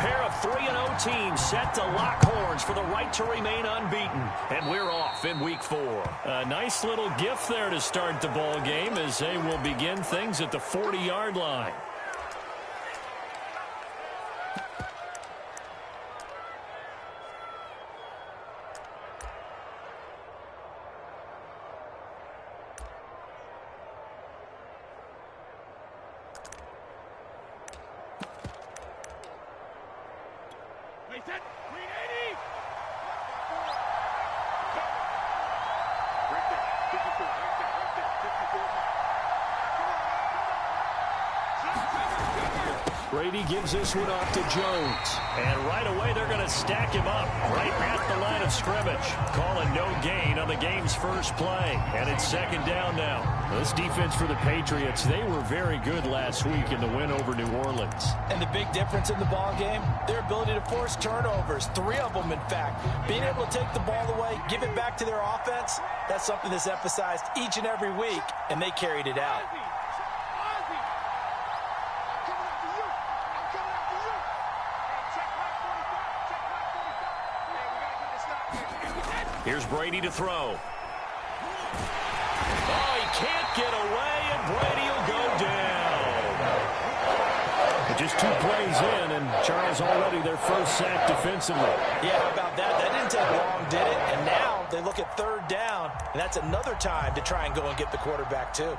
pair of 3-0 teams set to lock horns for the right to remain unbeaten. And we're off in week 4. A nice little gift there to start the ball game as they will begin things at the 40-yard line. Brady gives this one off to Jones. And right away, they're going to stack him up right at the line of scrimmage. Calling no gain on the game's first play. And it's second down now. This defense for the Patriots, they were very good last week in the win over New Orleans. And the big difference in the ball game, their ability to force turnovers. 3 of them, in fact. Being able to take the ball away, give it back to their offense, that's something that's emphasized each and every week, and they carried it out. Here's Brady to throw. Oh, he can't get away, and Brady will go down. Just 2 plays in, and Charles already their first sack defensively. Yeah, how about that? That didn't take long, did it? And now they look at third down, and that's another time to try and go and get the quarterback, too.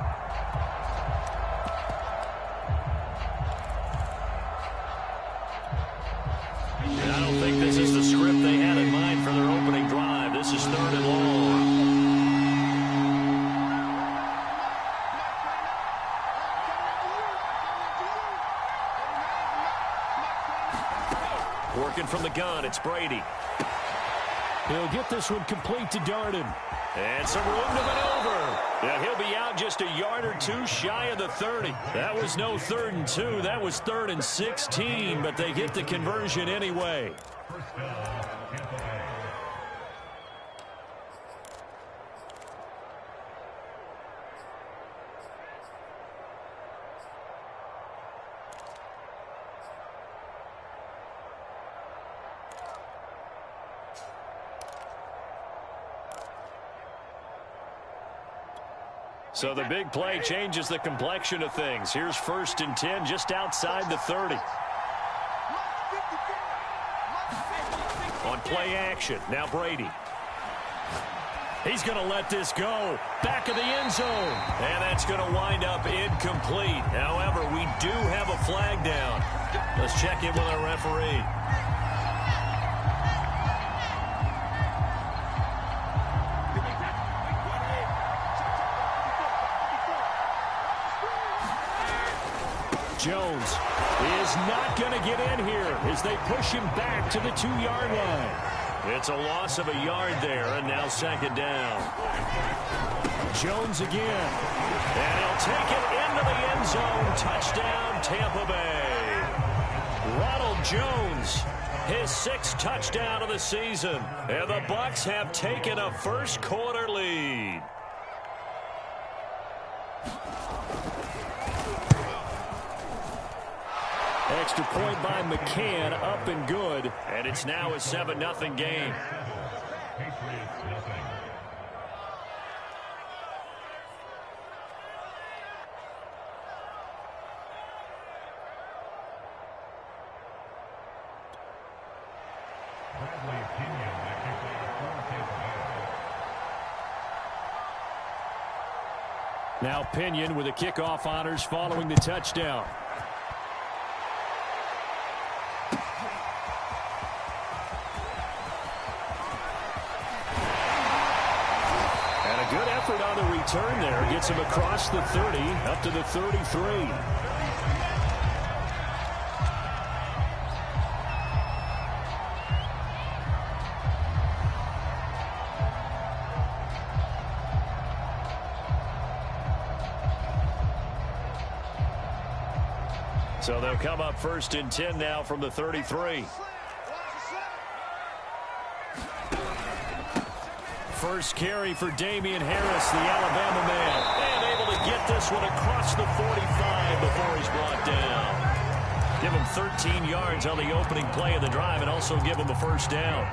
And I don't think this is the script they had in mind for their opening drive. This is 3rd and long. Working from the gun, it's Brady. He'll get this one complete to Darden. And some room to maneuver. And he'll be out just a yard or 2 shy of the 30. That was no 3rd and 2. That was 3rd and 16, but they get the conversion anyway. So the big play changes the complexion of things. Here's 1st and 10 just outside the 30. On play action, now Brady. He's going to let this go. Back of the end zone. And that's going to wind up incomplete. However, we do have a flag down. Let's check in with our referee. Jones is not going to get in here as they push him back to the 2-yard line. It's a loss of a yard there, and now 2nd down. Jones again. And he'll take it into the end zone. Touchdown, Tampa Bay. Ronald Jones, his 6th touchdown of the season. And the Bucs have taken a first-quarter lead. Extra point by McCann, up and good. And it's now a 7-0 game. Now Pinion with the kickoff honors following the touchdown. Good effort on the return there. Gets him across the 30, up to the 33. So they'll come up 1st and 10 now from the 33. First carry for Damian Harris, the Alabama man. And able to get this one across the 45 before he's brought down. Give them 13 yards on the opening play of the drive and also give them a first down.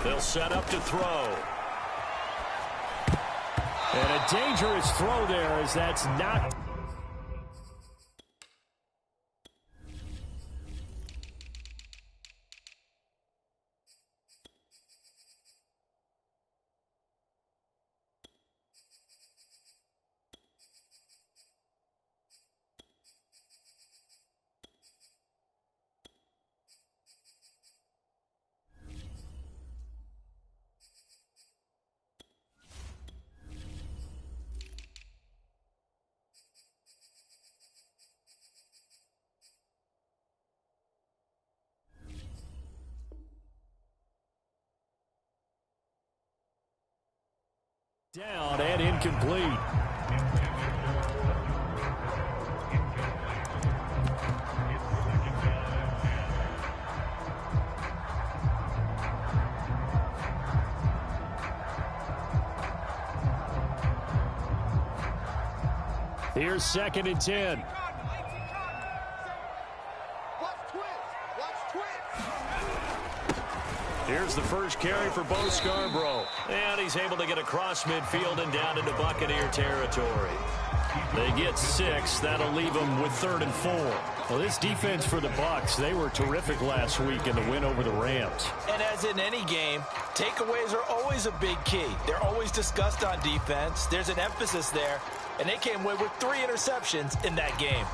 They'll set up to throw. And a dangerous throw there as that's not... Down and incomplete. Here's 2nd and 10. Here's the first carry for Bo Scarborough. And he's able to get across midfield and down into Buccaneer territory. They get 6. That'll leave them with 3rd and 4. Well, this defense for the Bucs, they were terrific last week in the win over the Rams. And as in any game, takeaways are always a big key. They're always discussed on defense. There's an emphasis there. And they came away with 3 interceptions in that game.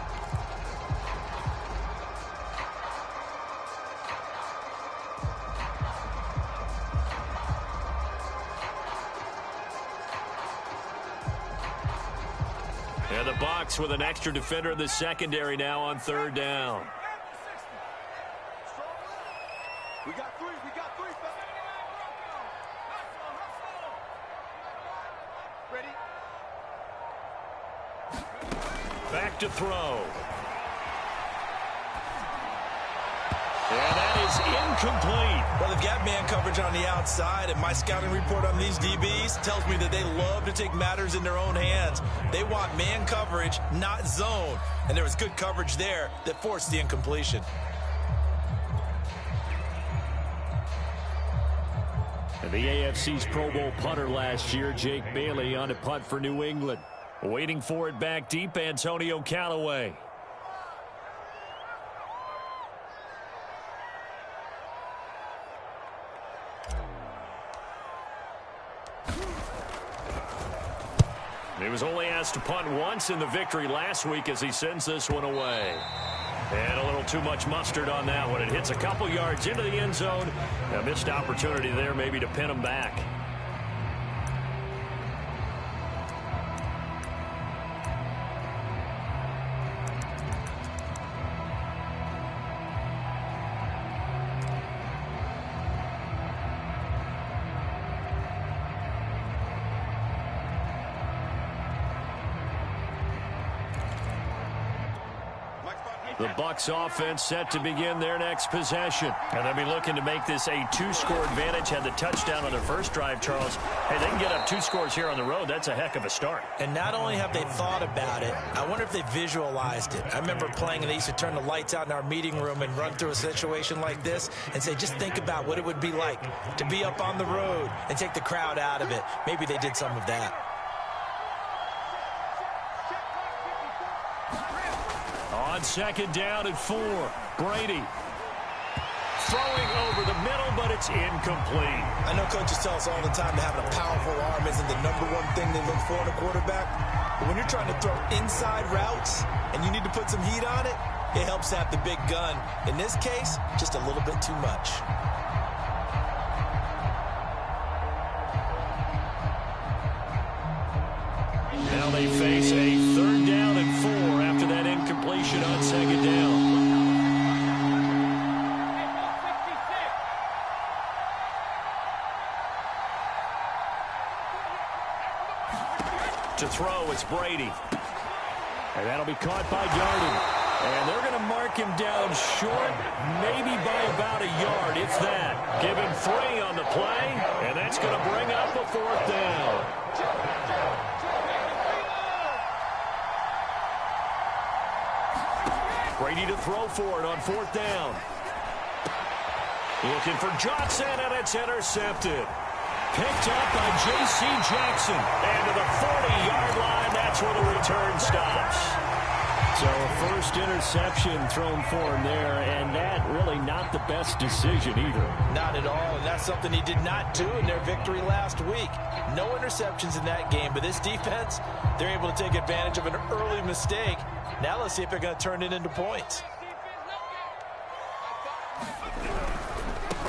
And the Bucs with an extra defender in the secondary now on 3rd down. We got 3. Ready? Back to throw. And that is incomplete. Well, they've got man coverage on the outside, and my scouting report on these DBs tells me that they love to take matters in their own hands. They want man coverage, not zone. And there was good coverage there that forced the incompletion. And the AFC's Pro Bowl punter last year, Jake Bailey, on a punt for New England. Waiting for it back deep, Antonio Callaway. He was only asked to punt once in the victory last week as he sends this one away. And a little too much mustard on that one. It hits a couple yards into the end zone. A missed opportunity there maybe to pin him back. The Bucs offense set to begin their next possession. And they'll be looking to make this a 2-score advantage. Had the touchdown on their first drive, Charles. Hey, they can get up 2 scores here on the road. That's a heck of a start. And not only have they thought about it, I wonder if they visualized it. I remember playing, and they used to turn the lights out in our meeting room and run through a situation like this and say, just think about what it would be like to be up on the road and take the crowd out of it. Maybe they did some of that. On 2nd down and 4, Brady throwing over the middle, but it's incomplete. I know coaches tell us all the time that having a powerful arm isn't the #1 thing they look for in a quarterback. But when you're trying to throw inside routes and you need to put some heat on it, it helps to have the big gun. In this case, just a little bit too much. Now they face a 3rd down and 4 after that incompletion on 2nd down. To throw, it's Brady. And that'll be caught by Garden. And they're going to mark him down short, maybe by about a yard, if that. Give him 3 on the play, and that's going to bring up a 4th down. Brady to throw for it on 4th down. Looking for Johnson, and it's intercepted. Picked up by J.C. Jackson. And to the 40-yard line, that's where the return stops. So a first interception thrown for him there, and that really not the best decision either. Not at all, and that's something he did not do in their victory last week. No interceptions in that game, but this defense, they're able to take advantage of an early mistake. Now let's see if they're going to turn it into points.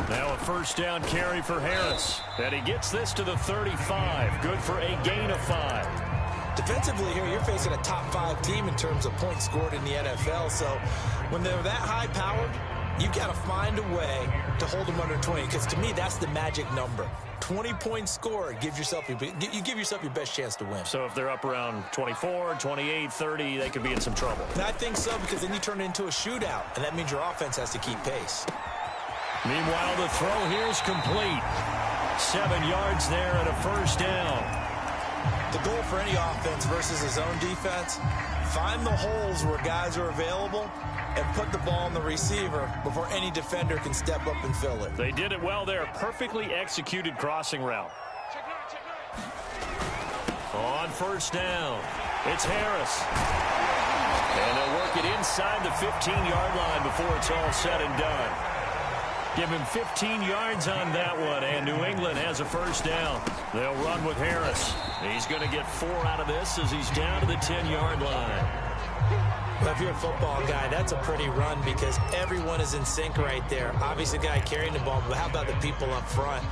Now a first down carry for Harris. And he gets this to the 35. Good for a gain of 5. Defensively here, you're facing a top 5 team in terms of points scored in the NFL. So when they're that high-powered, you've got to find a way to hold them under 20. Because to me, that's the magic number. 20 points scored, you give yourself your best chance to win. So if they're up around 24, 28, 30, they could be in some trouble. And I think so, because then you turn it into a shootout, and that means your offense has to keep pace. Meanwhile, the throw here is complete. 7 yards there and a first down. The goal for any offense versus his own defense, find the holes where guys are available and put the ball on the receiver before any defender can step up and fill it. They did it well there. Perfectly executed crossing route. On first down, it's Harris. And they'll work it inside the 15-yard line before it's all said and done. Give him 15 yards on that one, and New England has a first down. They'll run with Harris. He's going to get 4 out of this as he's down to the 10-yard line. Well, if you're a football guy, that's a pretty run because everyone is in sync right there. Obviously, the guy carrying the ball, but how about the people up front?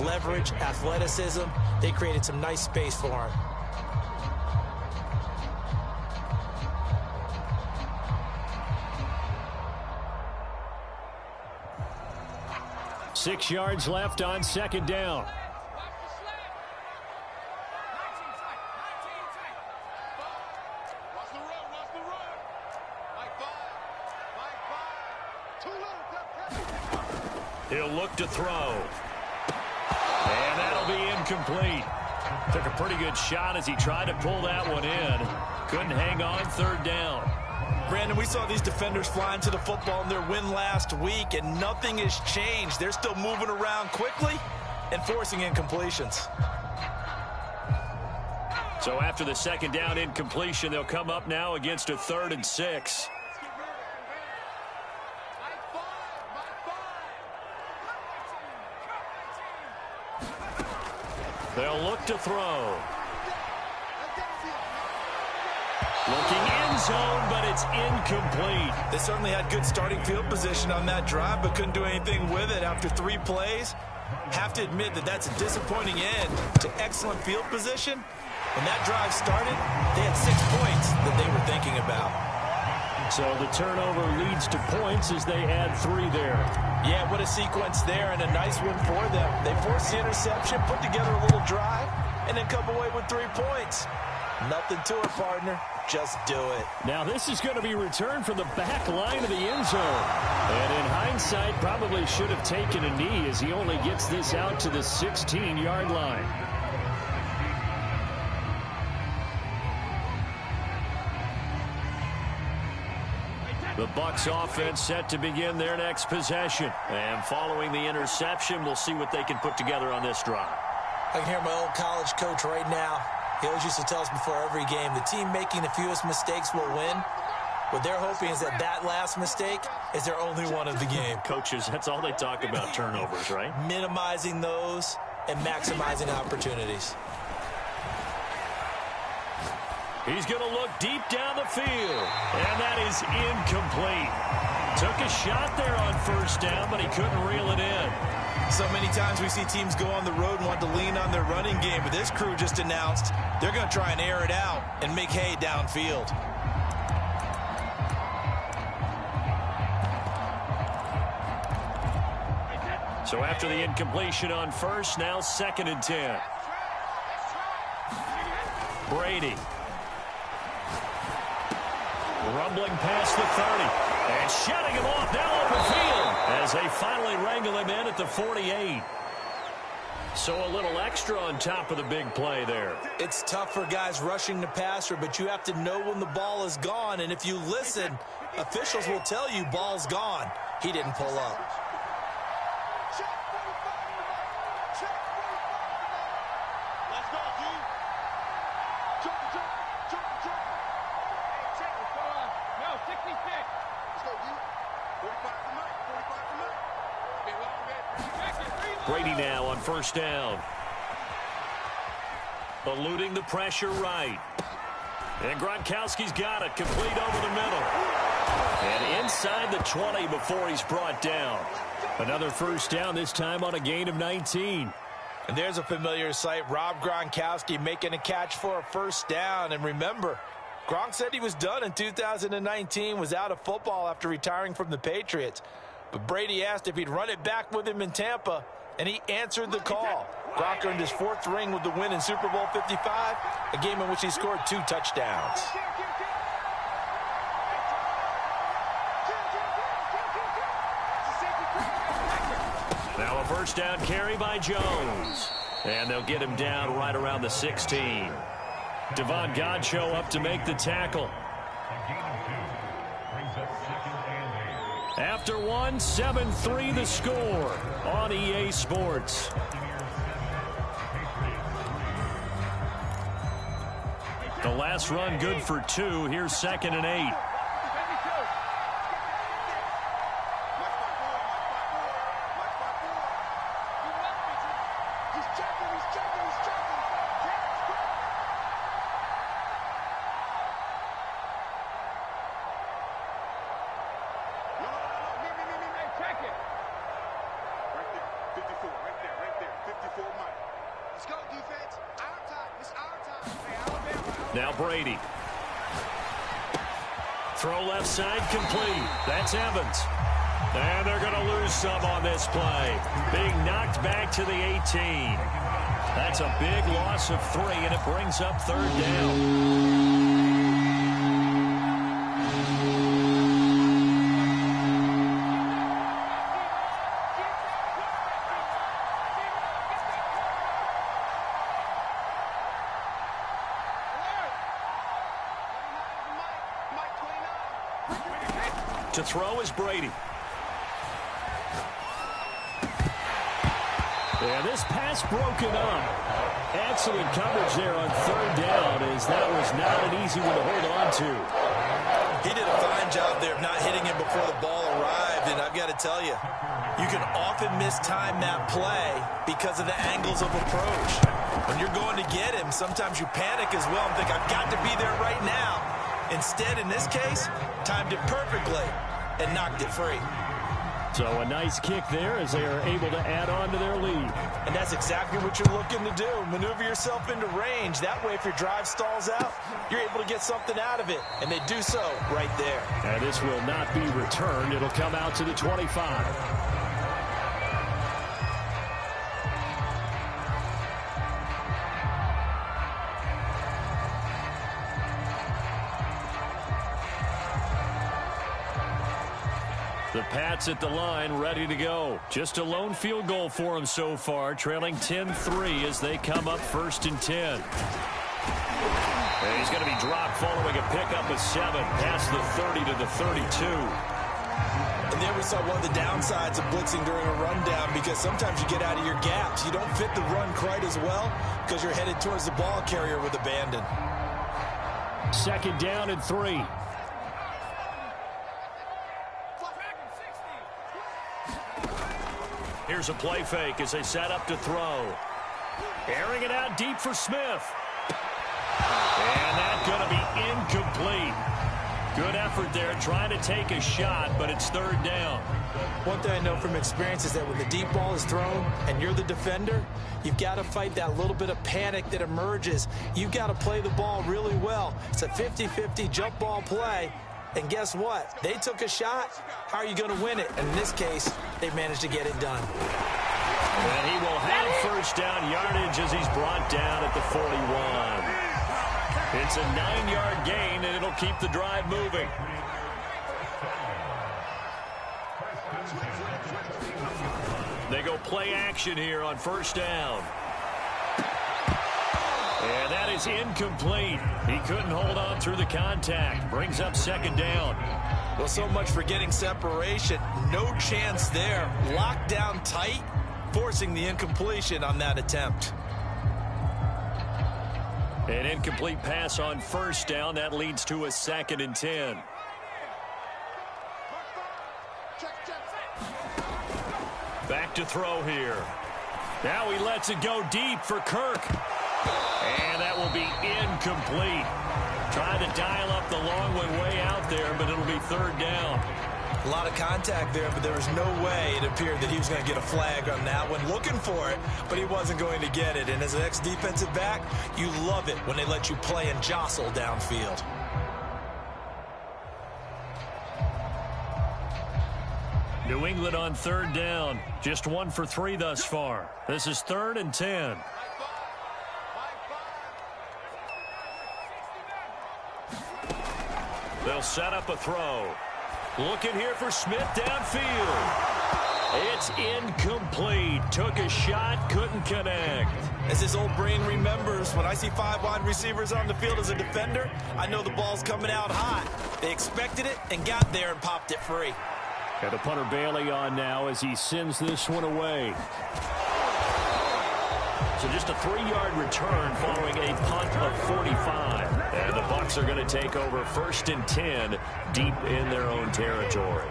Leverage, athleticism, they created some nice space for him. Six yards left on second down. He'll look to throw. And that'll be incomplete. Took a pretty good shot as he tried to pull that one in. Couldn't hang on third down. Brandon, we saw these defenders flying to the football in their win last week, and nothing has changed. They're still moving around quickly and forcing incompletions. So after the second down incompletion, they'll come up now against a 3rd and 6. They'll look to throw. Looking end zone, but it's incomplete. They certainly had good starting field position on that drive, but couldn't do anything with it after 3 plays. Have to admit that that's a disappointing end to excellent field position. When that drive started, they had 6 points that they were thinking about. So the turnover leads to points as they add 3 there. Yeah, what a sequence there, and a nice one for them. They forced the interception, put together a little drive, and then come away with 3 points. Nothing to it, partner. Just do it. Now this is going to be returned from the back line of the end zone. And in hindsight, probably should have taken a knee as he only gets this out to the 16-yard line. The Bucs offense set to begin their next possession. And following the interception, we'll see what they can put together on this drive. I can hear my old college coach right now. He always used to tell us before every game, the team making the fewest mistakes will win. What they're hoping is that that last mistake is their only one of the game. Coaches, that's all they talk about, turnovers, right? Minimizing those and maximizing opportunities. He's going to look deep down the field, and that is incomplete. Took a shot there on first down, but he couldn't reel it in. So many times we see teams go on the road and want to lean on their running game, but this crew just announced they're going to try and air it out and make hay downfield. So after the incompletion on first, now 2nd and 10. Brady. Rumbling past the 30. And shutting him off now open field as they finally wrangle him in at the 48. So a little extra on top of the big play there. It's tough for guys rushing the passer, but you have to know when the ball is gone. And if you listen, officials will tell you ball's gone. He didn't pull up. Let's go, G. Jump. Check, what's going on? No, 66. Let's go, G. 45 tonight. Brady now on first down. Eluding the pressure right. And Gronkowski's got it. Complete over the middle. And inside the 20 before he's brought down. Another first down, this time on a gain of 19. And there's a familiar sight. Rob Gronkowski making a catch for a first down. And remember, Gronk said he was done in 2019, was out of football after retiring from the Patriots. But Brady asked if he'd run it back with him in Tampa, and he answered the call. Gronk earned his 4th ring with the win in Super Bowl 55, a game in which he scored 2 touchdowns. Now a first down carry by Jones. And they'll get him down right around the 16. Devon Godchaux up to make the tackle. After 1, 7-3 the score on EA Sports. The last run good for 2. Here's 2nd and 8. Now Brady. Throw left side complete. That's Evans. And they're going to lose some on this play. Being knocked back to the 18. That's a big loss of 3, and it brings up 3rd down. To throw is Brady. And this pass broken up. Excellent coverage there on 3rd down, as that was not an easy one to hold on to. He did a fine job there of not hitting him before the ball arrived, and I've got to tell you, you can often mistime that play because of the angles of approach. When you're going to get him, sometimes you panic as well and think, I've got to be there right now. Instead, in this case, timed it perfectly and knocked it free. So a nice kick there as they are able to add on to their lead. And that's exactly what you're looking to do. Maneuver yourself into range. That way, if your drive stalls out, you're able to get something out of it. And they do so right there. And this will not be returned. It'll come out to the 25. The Pats at the line, ready to go. Just a lone field goal for them so far, trailing 10-3 as they come up 1st and 10. And he's going to be dropped following a pickup of 7 past the 30 to the 32. And there we saw one of the downsides of blitzing during a rundown, because sometimes you get out of your gaps. You don't fit the run quite as well because you're headed towards the ball carrier with abandon. 2nd down and 3. Here's a play fake as they set up to throw. Airing it out deep for Smith. And that's going to be incomplete. Good effort there trying to take a shot, but it's 3rd down. One thing I know from experience is that when the deep ball is thrown and you're the defender, you've got to fight that little bit of panic that emerges. You've got to play the ball really well. It's a 50-50 jump ball play. And guess what? They took a shot. How are you going to win it? And in this case, they managed to get it done. And he will have first down yardage as he's brought down at the 41. It's a 9-yard gain, and it'll keep the drive moving. They go play action here on first down. And that is incomplete. He couldn't hold on through the contact. Brings up second down. Well, so much for getting separation. No chance there. Locked down tight, forcing the incompletion on that attempt. An incomplete pass on first down. That leads to a 2nd and 10. Back to throw here. Now he lets it go deep for Kirk. And that will be incomplete. Trying to dial up the long one way out there, but it'll be 3rd down. A lot of contact there, but there was no way it appeared that he was going to get a flag on that one. Looking for it, but he wasn't going to get it. And as an ex-defensive back, you love it when they let you play and jostle downfield. New England on 3rd down. Just 1 for 3 thus far. This is 3rd and 10. They'll set up a throw. Looking here for Smith downfield. It's incomplete. Took a shot, couldn't connect. As his old brain remembers, when I see 5 wide receivers on the field as a defender, I know the ball's coming out hot. They expected it and got there and popped it free. Got the punter Bailey on now as he sends this one away. So just a 3-yard return following a punt of 45. And the Bucs are going to take over 1st and 10 deep in their own territory.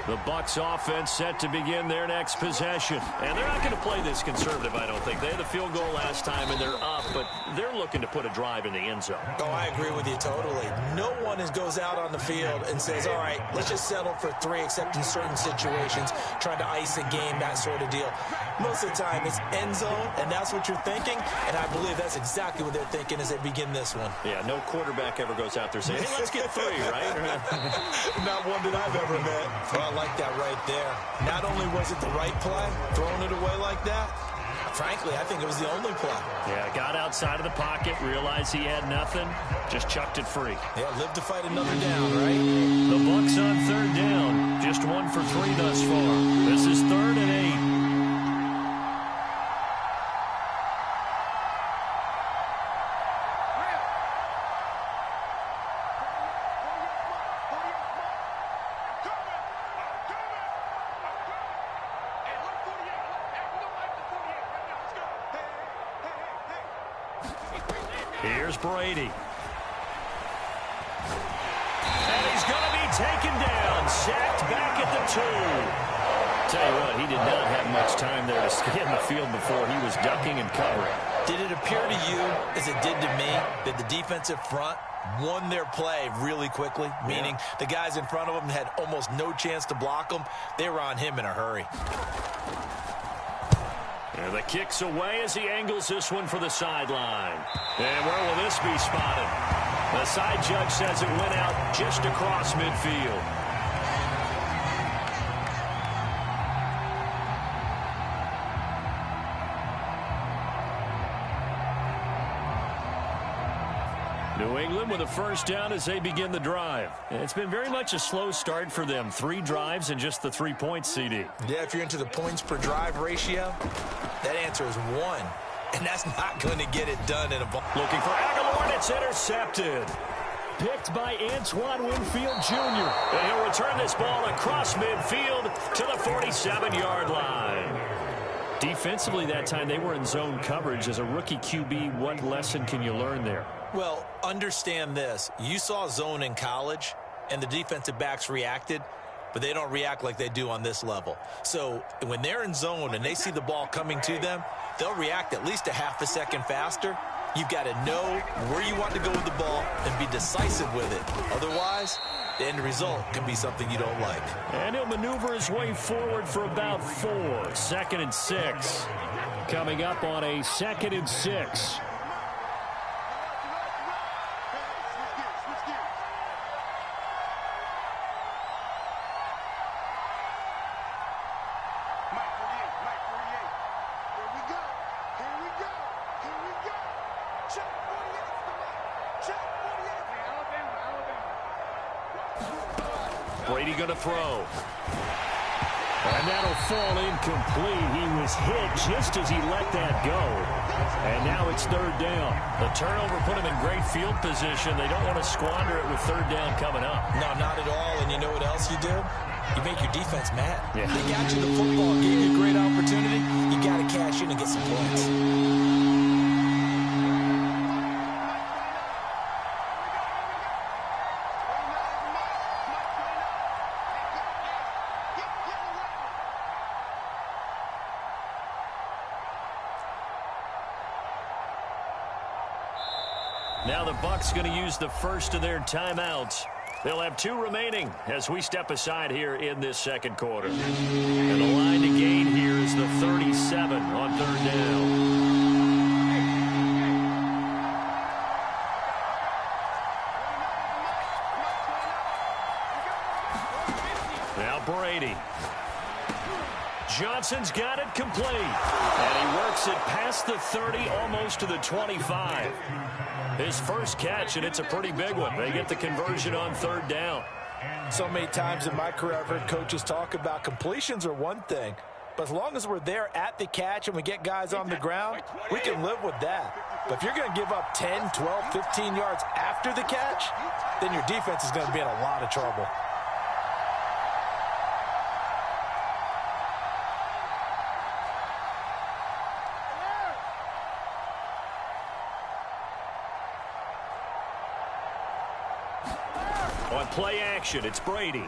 The Bucs offense set to begin their next possession. And they're not going to play this conservative, I don't think. They had the field goal last time, and they're up, but they're looking to put a drive in the end zone. Oh, I agree with you totally. No one goes out on the field and says, all right, let's just settle for 3, except in certain situations, trying to ice a game, that sort of deal. Most of the time, it's end zone, and that's what you're thinking, and I believe that's exactly what they're thinking as they begin this one. Yeah, no quarterback ever goes out there saying, hey, let's get 3, right? Not one that I've ever met. Well, I like that right there. Not only was it the right play, throwing it away like that, frankly, I think it was the only play. Yeah, got outside of the pocket, realized he had nothing, just chucked it free. Yeah, live to fight another down, right? The Bucs on 3rd down, just 1 for 3 thus far. This is 3rd and 8. Here's Brady. And he's going to be taken down. Sacked back at the 2. Tell you what, he did not have much time there to stay in the field before he was ducking and covering. Did it appear to you, as it did to me, that the defensive front won their play really quickly? Meaning the guys in front of them had almost no chance to block them. They were on him in a hurry. And the kick's away as he angles this one for the sideline. And where will this be spotted? The side judge says it went out just across midfield. New England with a 1st down as they begin the drive. And it's been very much a slow start for them. 3 drives and just the 3 points, CD. Yeah, if you're into the points per drive ratio, that answer is 1. And that's not going to get it done in a ball. Looking for Aguilar, and it's intercepted. Picked by Antoine Winfield Jr. And he'll return this ball across midfield to the 47-yard line. Defensively that time, they were in zone coverage. As a rookie QB, what lesson can you learn there? Well, understand this. You saw zone in college, and the defensive backs reacted, but they don't react like they do on this level. So when they're in zone and they see the ball coming to them, they'll react at least a half a second faster. You've got to know where you want to go with the ball and be decisive with it. Otherwise, the end result can be something you don't like. And he'll maneuver his way forward for about 4. 2nd and 6. Coming up on a 2nd and 6. Check 48 for the mic. Check Brady going to throw. And that'll fall incomplete. He was hit just as he let that go. And now it's third down. The turnover put him in great field position. They don't want to squander it with third down coming up. No, not at all. And you know what else you do? You make your defense mad. Yeah. They got you the football, gave you a great opportunity. You got to cash in and get some points. Now the Bucs going to use the first of their timeouts. They'll have 2 remaining as we step aside here in this second quarter. And the line to gain here is the 37 on third down. Now Brady. Johnson's got it complete. And he works it past the 30, almost to the 25. His first catch, and it's a pretty big one. They get the conversion on third down. So many times in my career I've heard coaches talk about completions are one thing, but as long as we're there at the catch and we get guys on the ground, we can live with that. But if you're going to give up 10, 12, 15 yards after the catch, then your defense is going to be in a lot of trouble. On play action, it's Brady.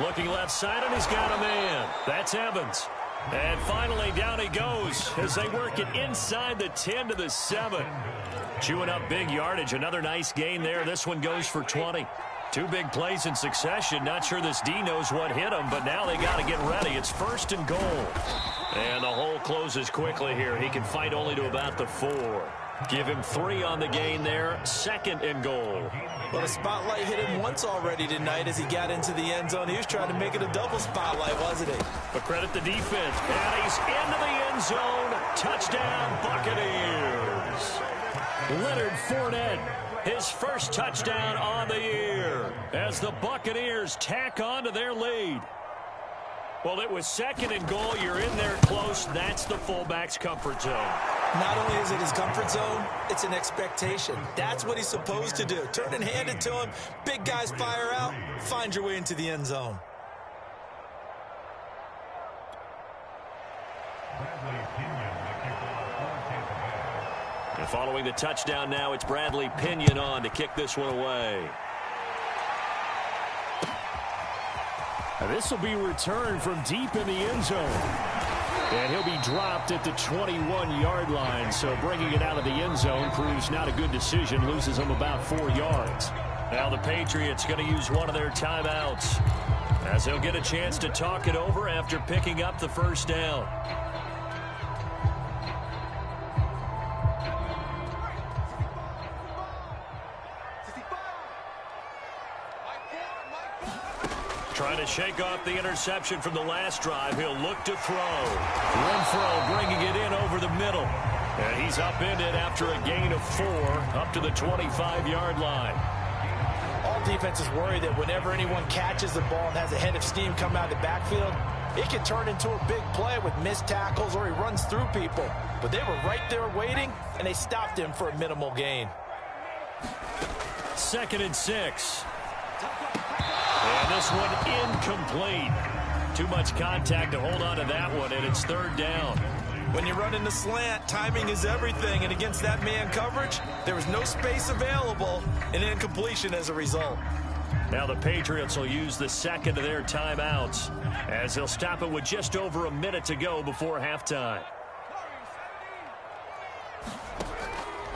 Looking left side, and he's got a man. That's Evans. And finally, down he goes as they work it inside the 10 to the 7. Chewing up big yardage. Another nice gain there. This one goes for 20. 2 big plays in succession. Not sure this D knows what hit him, but now they got to get ready. It's first and goal. And the hole closes quickly here. He can fight only to about the 4. Give him 3 on the gain there. Second and goal. Well, the spotlight hit him once already tonight as he got into the end zone. He was trying to make it a double spotlight, wasn't he? But credit the defense. And he's into the end zone. Touchdown, Buccaneers. Leonard Fournette, his first touchdown on the year as the Buccaneers tack on to their lead. Well, it was second and goal. You're in there close. That's the fullback's comfort zone. Not only is it his comfort zone, it's an expectation. That's what he's supposed to do. Turn and hand it to him. Big guys fire out. Find your way into the end zone. And following the touchdown now, it's Bradley Pinion on to kick this one away. This will be returned from deep in the end zone. And he'll be dropped at the 21-yard line. So bringing it out of the end zone proves not a good decision. Loses him about 4 yards. Now the Patriots going to use one of their timeouts as they'll get a chance to talk it over after picking up the first down. Trying to shake off the interception from the last drive. He'll look to throw. Renfro bringing it in over the middle. And he's upended after a gain of 4 up to the 25-yard line. All defenses worry that whenever anyone catches the ball and has a head of steam come out of the backfield, it can turn into a big play with missed tackles or he runs through people. But they were right there waiting, and they stopped him for a minimal gain. 2nd and 6. And this one incomplete. Too much contact to hold on to that one, and it's 3rd down. When you run in the slant, timing is everything, and against that man coverage, there was no space available, and incompletion as a result. Now the Patriots will use the second of their timeouts as they'll stop it with just over a minute to go before halftime.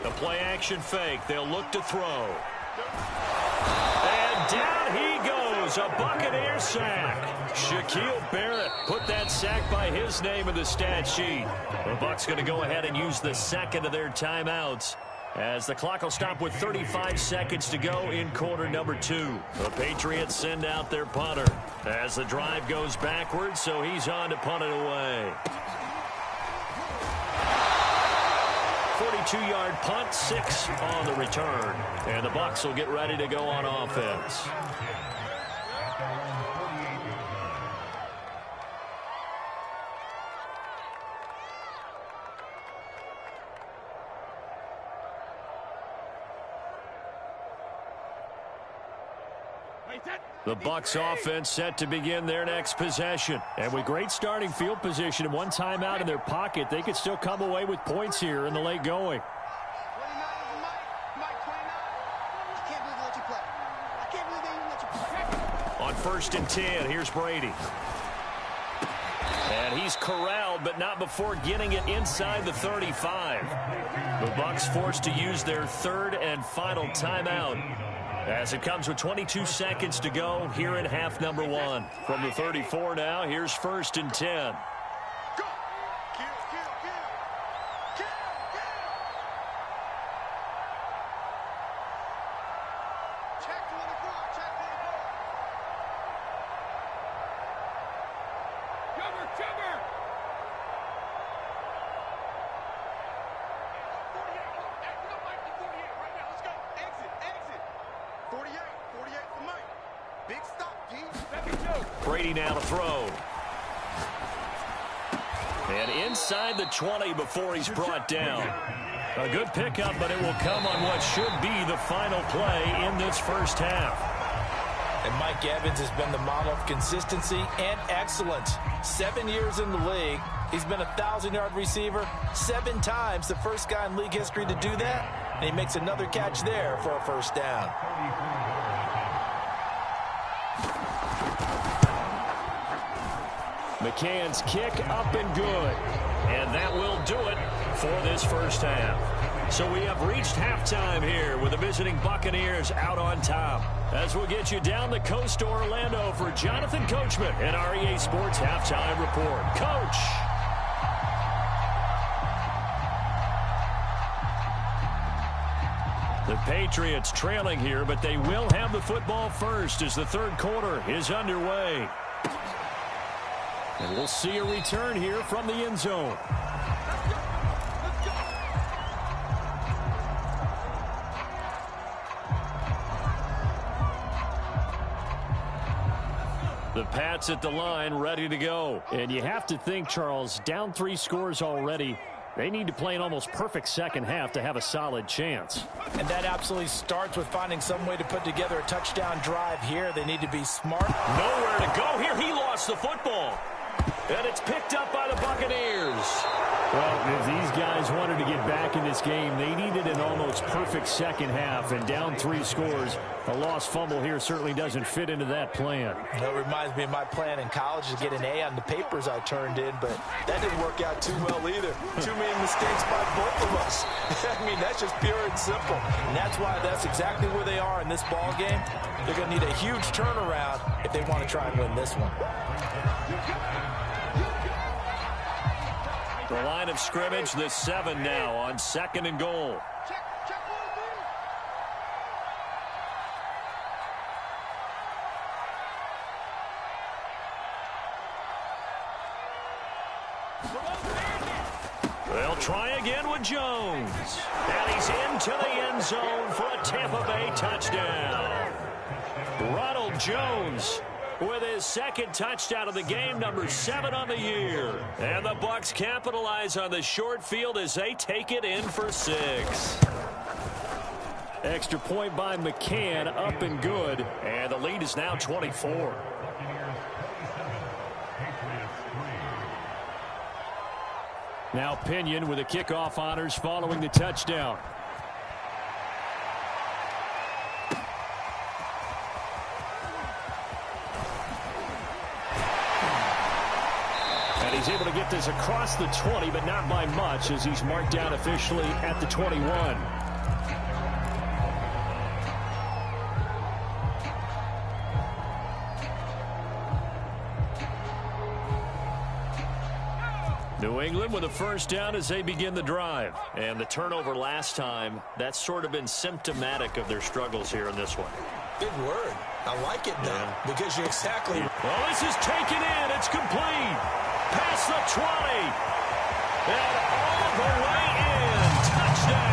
The play-action fake. They'll look to throw. And down he goes. A Buccaneer sack. Shaquille Barrett put that sack by his name in the stat sheet. The Bucs going to go ahead and use the second of their timeouts as the clock will stop with 35 seconds to go in quarter number 2. The Patriots send out their punter as the drive goes backwards, so he's on to punt it away. 42-yard punt, 6 on the return. And the Bucs will get ready to go on offense. The Bucs offense set to begin their next possession. And with great starting field position and one timeout in their pocket, they could still come away with points here in the late going. On 1st and 10, here's Brady. And he's corralled, but not before getting it inside the 35. The Bucs forced to use their third and final timeout, as it comes with 22 seconds to go here in half number 1. From the 34 now, here's 1st and 10. Brady now to throw. And inside the 20 before he's brought down. A good pickup, but it will come on what should be the final play in this first half. And Mike Evans has been the model of consistency and excellence. 7 years in the league. He's been a 1,000-yard receiver 7 times, the first guy in league history to do that. And he makes another catch there for a first down. McCann's kick up and good. And that will do it for this first half. So we have reached halftime here with the visiting Buccaneers out on top. As we'll get you down the coast to Orlando for Jonathan Coachman and our EA Sports Halftime Report. Coach! The Patriots trailing here, but they will have the football first as the third quarter is underway. And we'll see a return here from the end zone. The Pats at the line, ready to go. And you have to think, Charles, down 3 scores already. They need to play an almost perfect second half to have a solid chance. And that absolutely starts with finding some way to put together a touchdown drive here. They need to be smart. Nowhere to go here. He lost the football. And it's picked up by the Buccaneers. Well, if these guys wanted to get back in this game, they needed an almost perfect second half. And down 3 scores, a lost fumble here certainly doesn't fit into that plan. That reminds me of my plan in college to get an A on the papers I turned in, but that didn't work out too well either. Too many mistakes by both of us. I mean, that's just pure and simple. And that's why that's exactly where they are in this ball game. They're going to need a huge turnaround if they want to try and win this one. The line of scrimmage, the 7 now on 2nd and goal. They'll try again with Jones. And he's into the end zone for a Tampa Bay touchdown. Ronald Jones with his second touchdown of the game, number 7 on the year. And the Bucs capitalize on the short field as they take it in for 6. Extra point by McCann, up and good. And the lead is now 24. Now Pinion with the kickoff honors following the touchdown. He's able to get this across the 20, but not by much, as he's marked down officially at the 21. New England with a first down as they begin the drive. And the turnover last time, that's sort of been symptomatic of their struggles here in this one. Big word. I like it now, because you're exactly... Well, this is taken in. It's complete. Past the 20. And all the way in. Touchdown.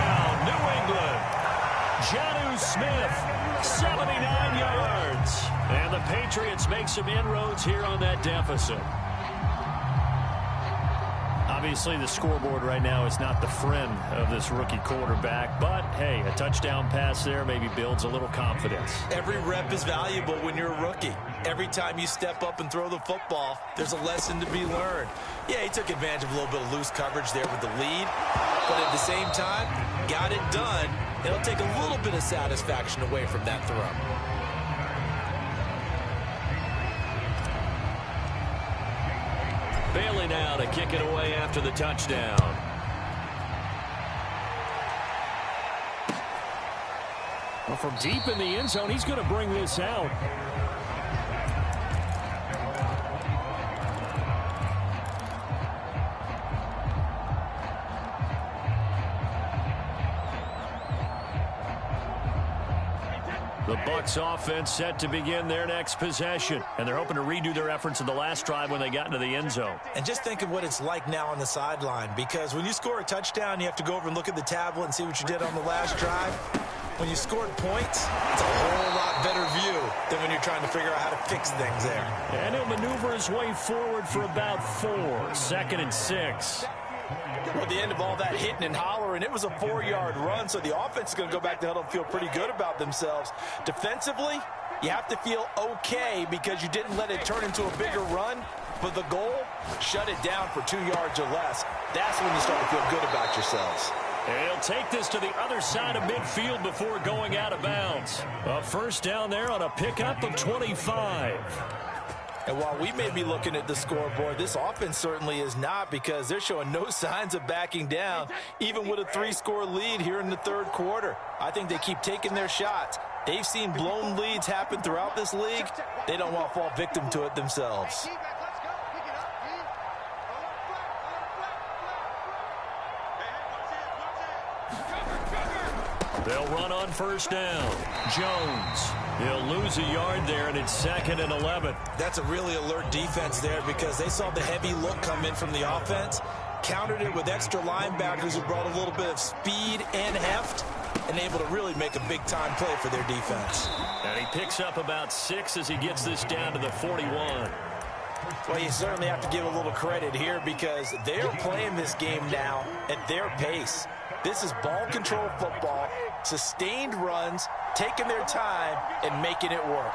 Patriots make some inroads here on that deficit. Obviously, the scoreboard right now is not the friend of this rookie quarterback, but, hey, a touchdown pass there maybe builds a little confidence. Every rep is valuable when you're a rookie. Every time you step up and throw the football, there's a lesson to be learned. Yeah, he took advantage of a little bit of loose coverage there with the lead, but at the same time, got it done. It'll take a little bit of satisfaction away from that throw. Bailey now to kick it away after the touchdown. Well, from deep in the end zone, he's going to bring this out. The Bucs offense set to begin their next possession, and they're hoping to redo their efforts in the last drive when they got into the end zone. And just think of what it's like now on the sideline, because when you score a touchdown, you have to go over and look at the tablet and see what you did on the last drive. When you scored points, it's a whole lot better view than when you're trying to figure out how to fix things there. And he'll maneuver his way forward for about 4, 2nd and 6. Well, at the end of all that hitting and hollering, it was a 4-yard run, so the offense is going to go back to huddle and feel pretty good about themselves. Defensively, you have to feel okay because you didn't let it turn into a bigger run, but the goal, shut it down for 2 yards or less. That's when you start to feel good about yourselves. And he'll take this to the other side of midfield before going out of bounds. A first down there on a pickup of 25. And while we may be looking at the scoreboard, this offense certainly is not, because they're showing no signs of backing down, even with a 3-score lead here in the third quarter. I think they keep taking their shots. They've seen blown leads happen throughout this league. They don't want to fall victim to it themselves. They'll run on first down. Jones. He'll lose a yard there, and it's 2nd and 11. That's a really alert defense there, because they saw the heavy look come in from the offense, countered it with extra linebackers who brought a little bit of speed and heft, and able to really make a big-time play for their defense. And he picks up about 6 as he gets this down to the 41. Well, you certainly have to give a little credit here, because they're playing this game now at their pace. This is ball control football, sustained runs, taking their time, and making it work.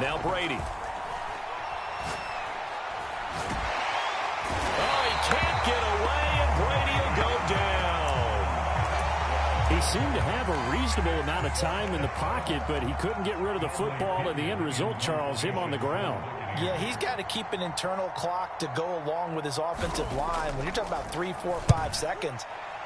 Now Brady. Oh, he can't get away, and Brady will go down. He seemed to have a reasonable amount of time in the pocket, but he couldn't get rid of the football, and the end result, Charles, him on the ground. Yeah, he's got to keep an internal clock to go along with his offensive line. When you're talking about 3, 4, 5 seconds,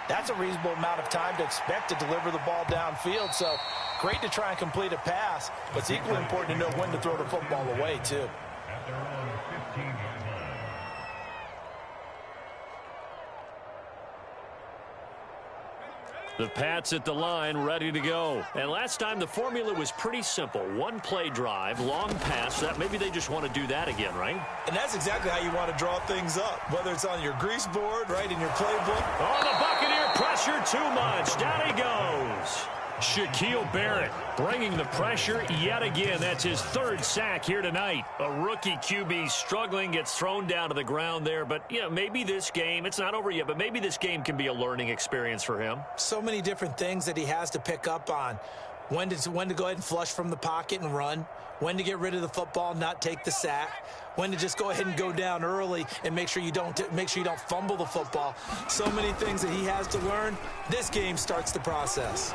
that's a reasonable amount of time to expect to deliver the ball downfield. So great to try and complete a pass, but it's equally important to know when to throw the football away, too. The Pats at the line, ready to go. And last time, the formula was pretty simple. 1-play drive, long pass. That maybe they just want to do that again, right? And that's exactly how you want to draw things up, whether it's on your grease board, right, in your playbook. Oh, the Buccaneer pressure too much. Down he goes. Shaquille Barrett bringing the pressure yet again. That's his 3rd sack here tonight. A rookie QB struggling, gets thrown down to the ground there. But, you know, maybe this game, it's not over yet, but maybe this game can be a learning experience for him. So many different things that he has to pick up on. When to go ahead and flush from the pocket and run. When to get rid of the football and not take the sack. When to just go ahead and go down early and make sure you don't fumble the football. So many things that he has to learn. This game starts the process.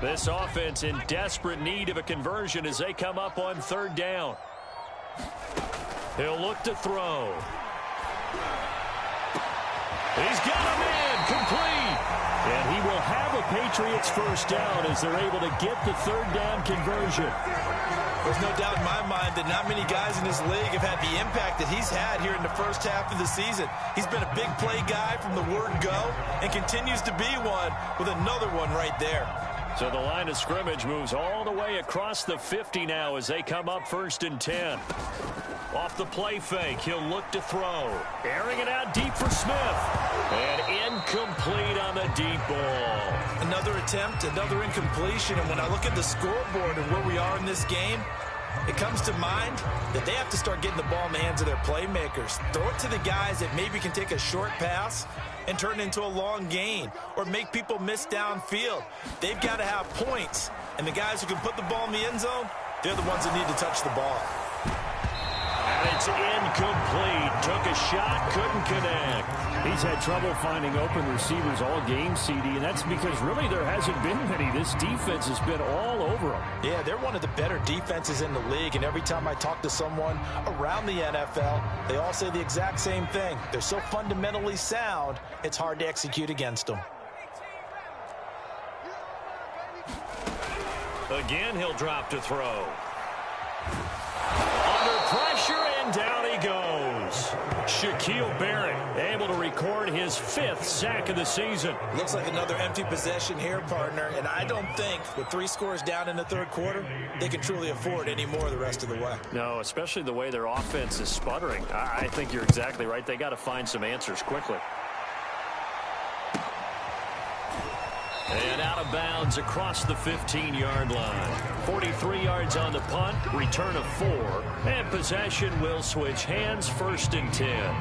This offense in desperate need of a conversion as they come up on 3rd down. He'll look to throw. He's got a man complete. And he will have a Patriots first down as they're able to get the third down conversion. There's no doubt in my mind that not many guys in this league have had the impact that he's had here in the first half of the season. He's been a big play guy from the word go and continues to be one with another one right there. So the line of scrimmage moves all the way across the 50 now as they come up 1st and 10. Off the play fake, he'll look to throw. Airing it out deep for Smith. And incomplete on the deep ball. Another attempt, another incompletion. And when I look at the scoreboard and where we are in this game, it comes to mind that they have to start getting the ball in the hands of their playmakers. Throw it to the guys that maybe can take a short pass and turn it into a long gain or make people miss downfield. They've got to have points. And the guys who can put the ball in the end zone, they're the ones that need to touch the ball. And it's incomplete. Took a shot, couldn't connect. He's had trouble finding open receivers all game, CD, and that's because really there hasn't been many. This defense has been all over them. Yeah, they're one of the better defenses in the league, and every time I talk to someone around the NFL, they all say the exact same thing. They're so fundamentally sound, it's hard to execute against them. Again, he'll drop to throw. Under pressure, and down he goes. Shaquille Barrett able to record his 5th sack of the season. Looks like another empty possession here, partner, and I don't think with 3 scores down in the third quarter, they can truly afford any more the rest of the way. No, especially the way their offense is sputtering. I think you're exactly right. They got to find some answers quickly. And out of bounds across the 15-yard line. 43 yards on the punt, return of 4, and possession will switch hands, 1st and 10.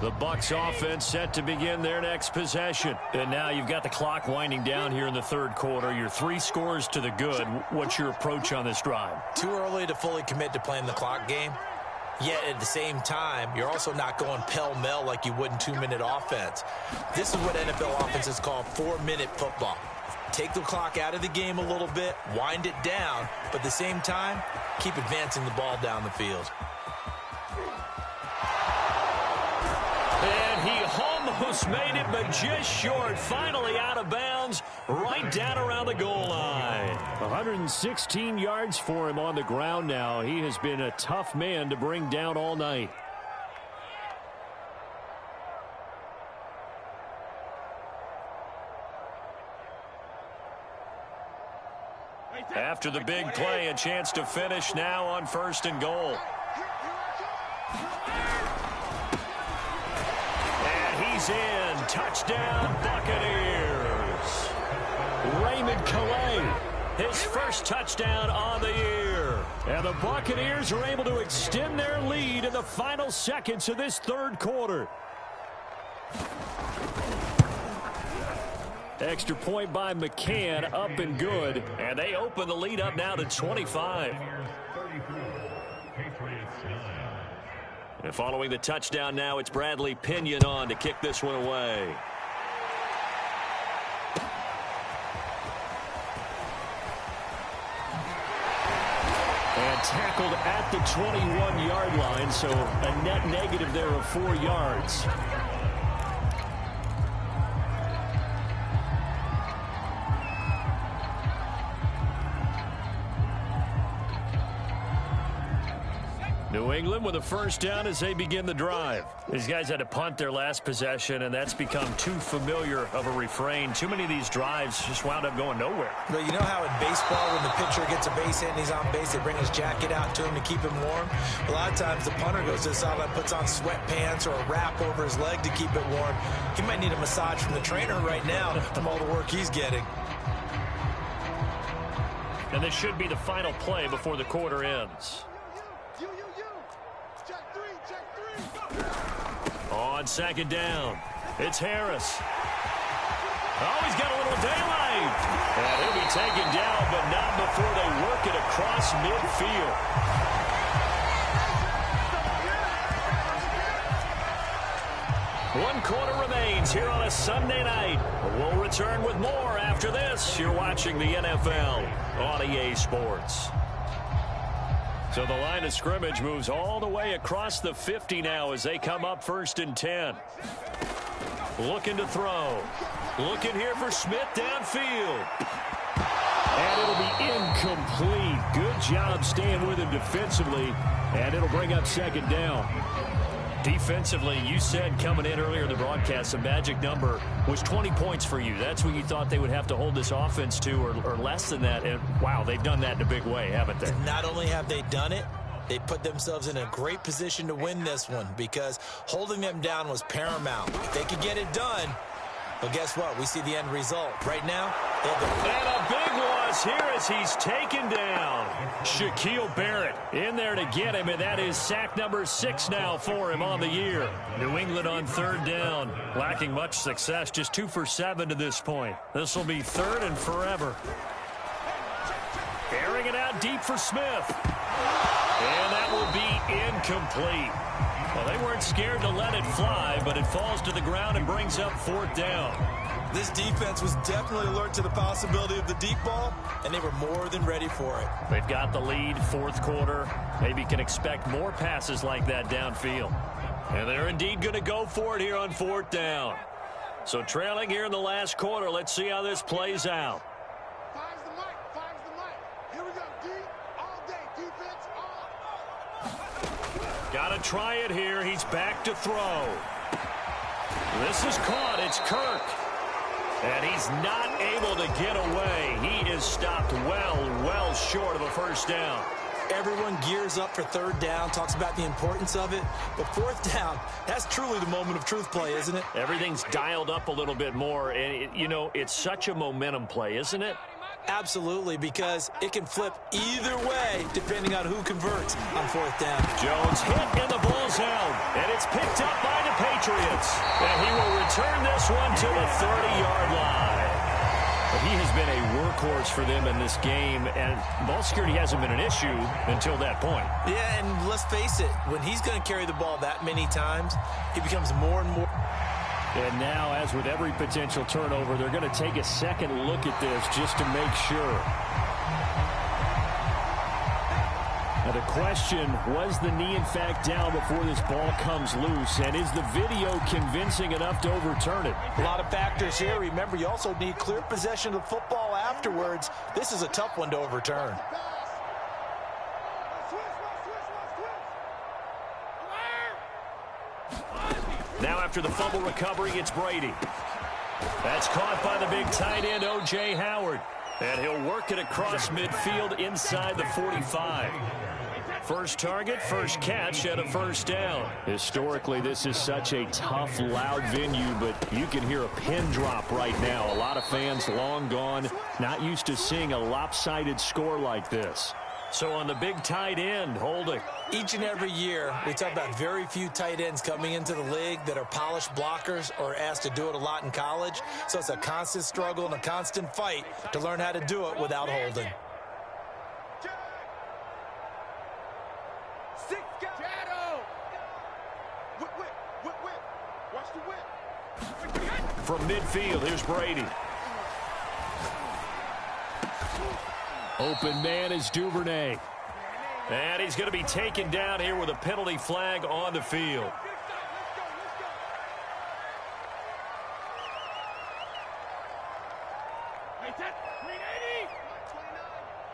The Bucs offense set to begin their next possession. And now you've got the clock winding down here in the third quarter. You're 3 scores to the good. What's your approach on this drive? Too early to fully commit to playing the clock game. Yet at the same time, you're also not going pell-mell like you would in 2-minute offense. This is what NFL offenses call 4-minute football. Take the clock out of the game a little bit, wind it down, but at the same time, keep advancing the ball down the field. And he almost made it, but just short. Finally out of bounds, right down around the goal line. 116 yards for him on the ground now. He has been a tough man to bring down all night. After the big play, a chance to finish now on 1st and goal. He's in. Touchdown, Buccaneers. Raymond Calais, his first touchdown on the year. And the Buccaneers are able to extend their lead in the final seconds of this third quarter. Extra point by McCann, up and good. And they open the lead up now to 25. And following the touchdown now, it's Bradley Pinion on to kick this one away. And tackled at the 21-yard line, so a net negative there of 4 yards. New England with a first down as they begin the drive. These guys had to punt their last possession, and that's become too familiar of a refrain. Too many of these drives just wound up going nowhere. But you know how in baseball, when the pitcher gets a base hit and he's on base, they bring his jacket out to him to keep him warm? A lot of times the punter goes to the sideline, puts on sweatpants or a wrap over his leg to keep it warm. He might need a massage from the trainer right now from all the work he's getting. And this should be the final play before the quarter ends. On 2nd down, it's Harris. Oh, he's got a little daylight. And he'll be taken down, but not before they work it across midfield. One quarter remains here on a Sunday night. We'll return with more after this. You're watching the NFL on EA Sports. So the line of scrimmage moves all the way across the 50 now as they come up 1st and 10. Looking to throw. Looking here for Smith downfield. And it'll be incomplete. Good job staying with him defensively. And it'll bring up 2nd down. Defensively, you said coming in earlier in the broadcast, the magic number was 20 points for you. That's what you thought they would have to hold this offense to, or less than that. And, wow, they've done that in a big way, haven't they? And not only have they done it, they put themselves in a great position to win this one because holding them down was paramount. If they could get it done, well, guess what? We see the end result. Right now, they have the... And a big loss here as he's taken down. Shaquille Barrett in there to get him, and that is sack number 6 now for him on the year. New England on 3rd down, lacking much success, just 2 for 7 to this point. This will be 3rd and forever. Airing it out deep for Smith. And that will be incomplete. Well, they weren't scared to let it fly, but it falls to the ground and brings up 4th down. This defense was definitely alert to the possibility of the deep ball, and they were more than ready for it. They've got the lead, 4th quarter. Maybe can expect more passes like that downfield. And they're indeed going to go for it here on 4th down. So trailing here in the last quarter, let's see how this plays out. Five's the mic. Five's the mic. Here we go. D all day. Defense all. Got to try it here. He's back to throw. This is caught. It's Kirk. And he's not able to get away. He is stopped well short of a 1st down. Everyone gears up for 3rd down, talks about the importance of it. But 4th down, that's truly the moment of truth play, isn't it? Everything's dialed up a little bit more. And, it's such a momentum play, isn't it? Absolutely, because it can flip either way depending on who converts on 4th down. Jones hit and the ball's out. And it's picked up by the Patriots. And he will return this one to the 30-yard line. But he has been a workhorse for them in this game, and ball security hasn't been an issue until that point. Yeah, and let's face it, when he's going to carry the ball that many times, he becomes more and more. And now, as with every potential turnover, they're going to take a second look at this just to make sure. Now the question, was the knee in fact down before this ball comes loose? And is the video convincing enough to overturn it? A lot of factors here. Remember, you also need clear possession of the football afterwards. This is a tough one to overturn. Now after the fumble recovery, it's Brady. That's caught by the big tight end, O.J. Howard. And he'll work it across midfield inside the 45. First target, first catch, and a 1st down. Historically, this is such a tough, loud venue, but you can hear a pin drop right now. A lot of fans long gone, not used to seeing a lopsided score like this. So on the big tight end, holding. Each and every year, we talk about very few tight ends coming into the league that are polished blockers or asked to do it a lot in college. So it's a constant struggle and a constant fight to learn how to do it without holding. From midfield, here's Brady. Open man is Duvernay. And he's going to be taken down here with a penalty flag on the field.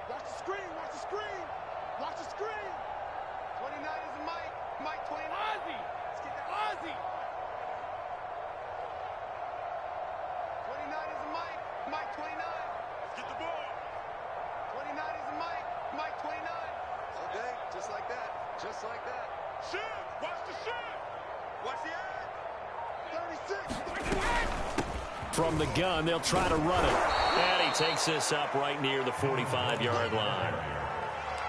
Watch the screen. Watch the screen. Watch the screen. 29 is a Mike. Mike 29. Ozzy. Let's get that. Ozzy. 29 is a Mike. Mike 29. Let's get the ball. 29 is a Mike. Mike 29. Okay, just like that. Just like that. Shoot. Watch the shoot. Watch the ad. 36. 38. From the gun, they'll try to run it. And he takes this up right near the 45-yard line.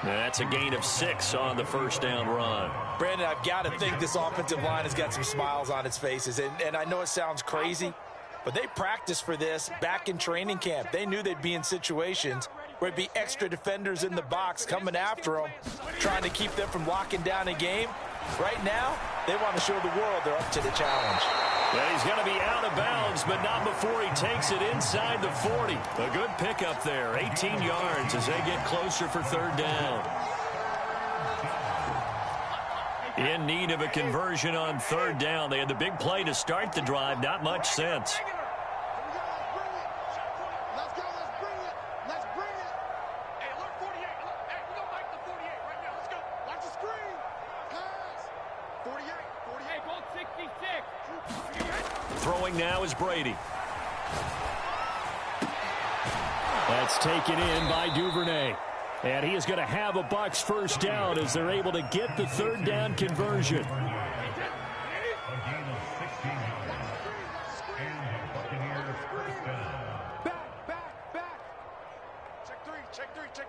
Now that's a gain of 6 on the 1st down run. Brandon, I've got to think this offensive line has got some smiles on its faces. And I know it sounds crazy, but they practiced for this back in training camp. They knew they'd be in situations where it'd be extra defenders in the box coming after them, trying to keep them from locking down a game. Right now, they want to show the world they're up to the challenge. And he's going to be out of bounds, but not before he takes it inside the 40. A good pickup there, 18 yards as they get closer for 3rd down. In need of a conversion on third down. They had the big play to start the drive. Not much sense. Let's go. Let's bring it. Let's bring it. Hey, alert 48. Hey, we gonna make the 48 right now. Let's go. Watch the screen. Pass. 48. 48. Goal 66. Throwing now is Brady. That's taken in by Duvernay. And he is going to have a Bucs first down as they're able to get the third down conversion. Back. Check three. Check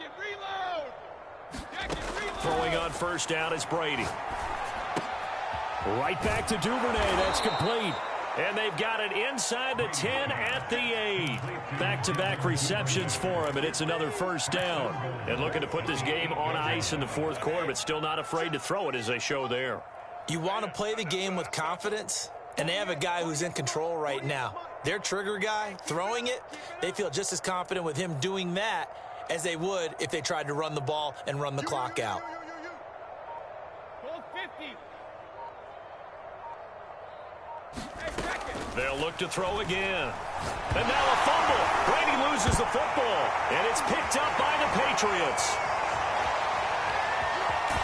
it, reload. Throwing on first down is Brady. Right back to Duvernay. That's complete. And they've got it inside the 10 at the 8. Back-to-back receptions for him, and it's another first down. And looking to put this game on ice in the fourth quarter, but still not afraid to throw it as they show there. You want to play the game with confidence, and they have a guy who's in control right now. Their trigger guy, throwing it, they feel just as confident with him doing that as they would if they tried to run the ball and run the clock out. Goal 50. They'll look to throw again. And now a fumble. Brady loses the football, and it's picked up by the Patriots.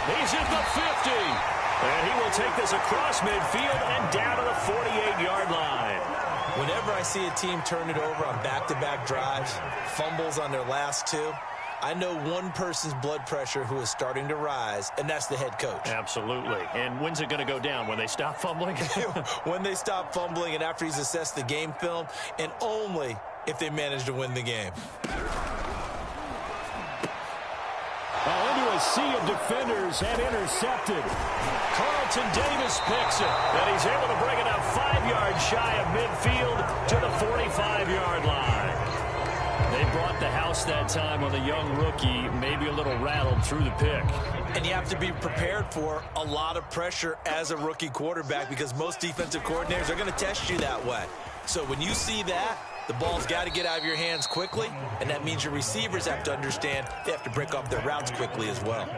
He's at the 50. And he will take this across midfield and down to the 48-yard line. Whenever I see a team turn it over on back-to-back drives, fumbles on their last two, I know one person's blood pressure who is starting to rise, and that's the head coach. Absolutely. And when's it going to go down? When they stop fumbling? When they stop fumbling and after he's assessed the game film, and only if they manage to win the game. Into a sea of defenders and intercepted. Carlton Davis picks it, and he's able to bring it up 5 yards shy of midfield to the 45-yard line. They brought the house that time on the young rookie, maybe a little rattled through the pick. And you have to be prepared for a lot of pressure as a rookie quarterback because most defensive coordinators are going to test you that way. So when you see that, the ball's got to get out of your hands quickly, and that means your receivers have to understand they have to break off their routes quickly as well.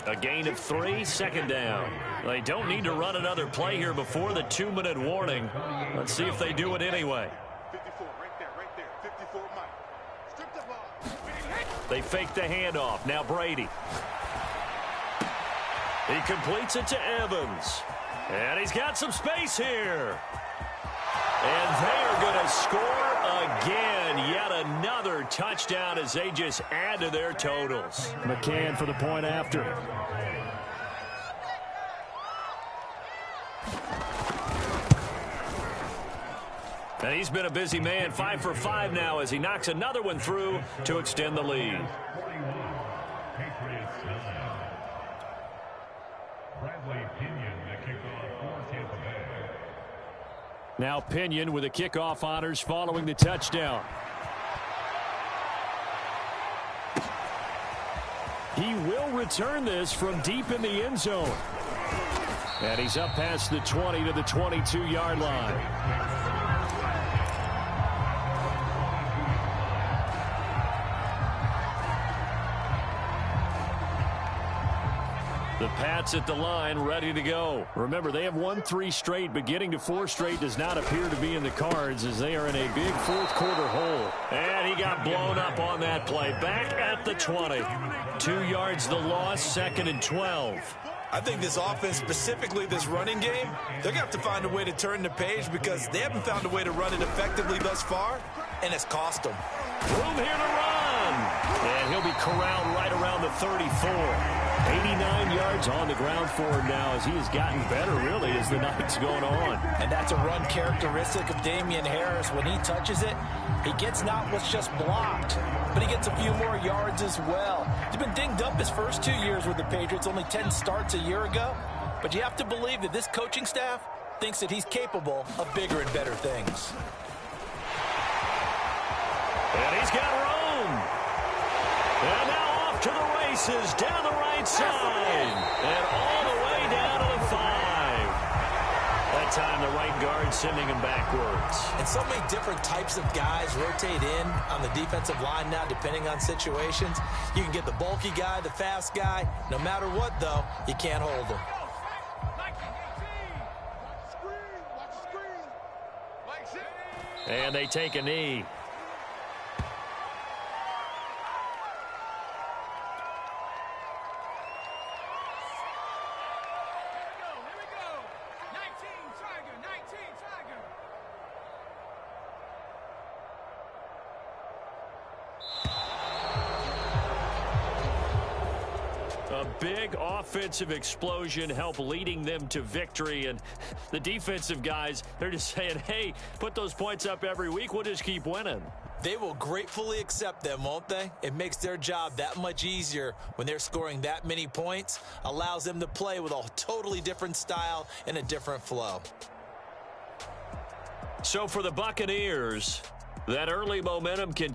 A gain of 3, second down. They don't need to run another play here before the 2-minute warning. Let's see if they do it anyway. 54, right there. 54, Mike. Strip the ball. They fake the handoff. Now Brady. He completes it to Evans. And he's got some space here. And they are going to score again. Yet another touchdown as they just add to their totals. McCann for the point after. And he's been a busy man. 5 for 5 now as he knocks another one through to extend the lead. Now Pinion with the kickoff honors following the touchdown. He will return this from deep in the end zone. And he's up past the 20 to the 22-yard line. The Pats at the line, ready to go. Remember, they have won 3 straight, but getting to 4 straight does not appear to be in the cards as they are in a big fourth quarter hole. And he got blown up on that play. Back at the 20. 2 yards the loss, 2nd and 12. I think this offense, specifically this running game, they're going to have to find a way to turn the page because they haven't found a way to run it effectively thus far, and it's cost them. Room here to run. And he'll be corralled right around the 34. 89 yards on the ground for him now as he has gotten better, really, as the night's going on. And that's a run characteristic of Damian Harris. When he touches it, he gets not what's just blocked, but he gets a few more yards as well. He's been dinged up his first 2 years with the Patriots, only 10 starts a year ago. But you have to believe that this coaching staff thinks that he's capable of bigger and better things. And he's got room. And now off to the races down the right side. And all the way down to the 5. A time, the right guard sending him backwards. And so many different types of guys rotate in on the defensive line now, depending on situations. You can get the bulky guy, the fast guy. No matter what, though, you can't hold him. And they take a knee. A big offensive explosion helped leading them to victory, and the defensive guys, they're just saying, hey, put those points up every week, we'll just keep winning. They will gratefully accept them, won't they? It makes their job that much easier when they're scoring that many points, allows them to play with a totally different style and a different flow. So for the Buccaneers, that early momentum can